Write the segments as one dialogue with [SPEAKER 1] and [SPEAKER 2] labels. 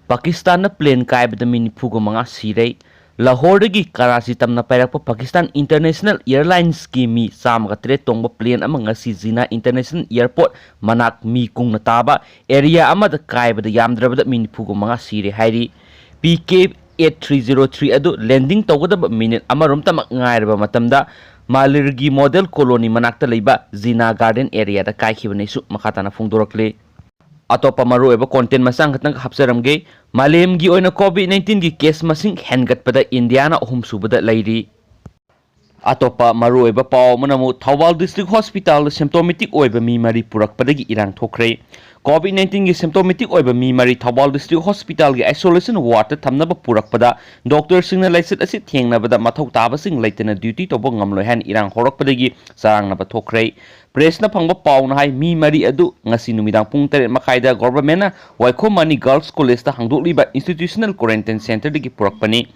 [SPEAKER 1] Pakistan na plane kaibada minipugo mga siray. Lahore dagi Karachi tamna pairakpa Pakistan International Airlines ki mi samagatre tongba plane amang ngasi Zina International Airport manak mi kung nataba area amada kaibada yamdrabada minipugo mga siray hairi. PK 8303 adu landing tawgadaba minute amarom tamak ngairaba matamda Malirgi Model Colony manakta leiba Zina Garden area da kaikhibanesu makatana fungdorakle. Atopa marueba content masang katang hapsaramge malemgi oina COVID-19 gi case masing hengatpada Indiana subada lairi. Atopa marueba paw manamu Thawal District Hospital Symptomatic Oiba Mi mari purakpadagi Erang thokhre. COVID-19 gi symptomatic oiba mi mari Thawal District Hospital gi isolation ward thamnaba purakpada doctor singna laiset asi thengnabada mathau taba sing laitena duty tobo ngamloi han Erang horakpadagi sarangnaba thokhre. Press na phangba paw na hai mi mari adu ngasi numidang pung 3 makaida government na Waikhomani Girls College ta hangdokliba institutional quarantine center digi purakpani.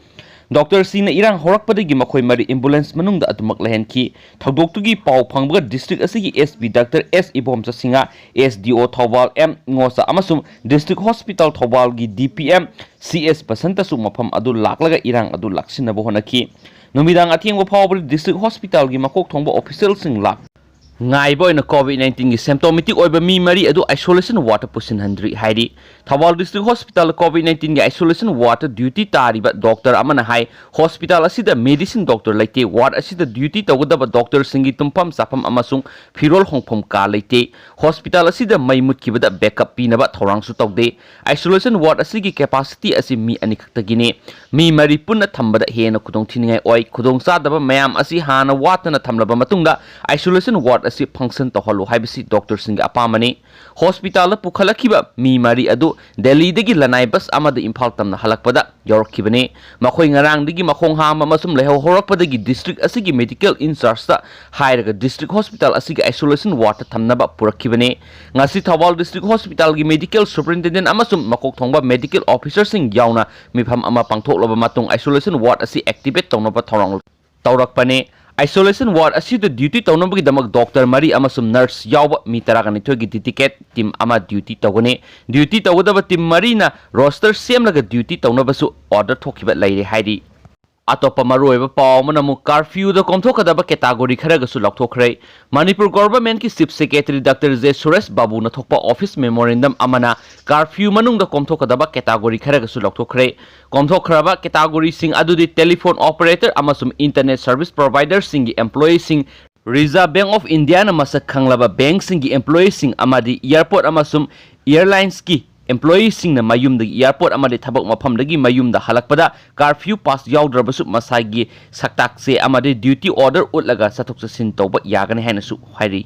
[SPEAKER 1] Doctor Sina Erang horakpadagi makhoi mari ambulance manungda atumak lahenki thagdoktugi paw phangba district asigi SB Dr. S Ibomsa Singa SDO Thawal M ngosa amasum district hospital Thawal gi DPM CS Basanta su mafam adu laklaga Erang adu laksinabo honaki numidang athengbo phawbri district hospital gi makok thongba official sing lak ngaibo ina COVID-19 gi symptomatic oiba mi mari adu isolation ward pusin handri hairi Thawal District Hospital COVID-19 gi isolation ward duty tariba doctor amana hai hospital asida medicine doctor laite ward asida duty tawdaba doctor singi tumpam sapam amasung phirol hongphom ka laite hospital asida maimut kibada backup pinaba thorang su tawde isolation ward asigi capacity asi mi ani khaktagini mi mari punna thambada hena khudong thiningai oi khudong sadaba mayam asi hana watana thamlaba matungda isolation ward asi function to halu haibisi doctor singa apamani hospital pukhatlakhre mi mari adu Delhi dagi lanai bus amada Imphal tamna halakpada yorokibane makhoi ngarang dagi makhong hama masum leho horakpadagi district asigi medical in charge ta hairaga district hospital asigi isolation ward thamnaba purakibane ngasi Thawal District Hospital gi medical superintendent amasum makok thongba medical officer sing yauna mifam ama pangthoklaba matung isolation ward asi activate tawnaba thorang tawrakpane isolation ward asida duty tawnabagi damak doctor mari amasum nurse yawba mi taraganithoi gi ticket team ama duty tawgane duty tawdaba team mari na roster semlaga duty tawnabasu order thokiba laire hairi Atopa marueba paw manamu curfew da komthokadaba category kharagasu lokthokre Manipur government ki chief secretary Dr. J Suresh Babu na thokpa office memorandum amana curfew manungda komthokadaba category kharagasu lokthokre komthokraba category sing adudi telephone operator amasum internet service provider sing employee sing Reserve Bank of India na masak khanglaba bank sing employee sing amadi airport amasum airlines ki employees sing na mayum da airport amade thabak mafam dagi mayum da halakpada curfew pass yawdrabasu masagi saktak se amade duty order utlaga sathok sin tawba yagane haina su hairi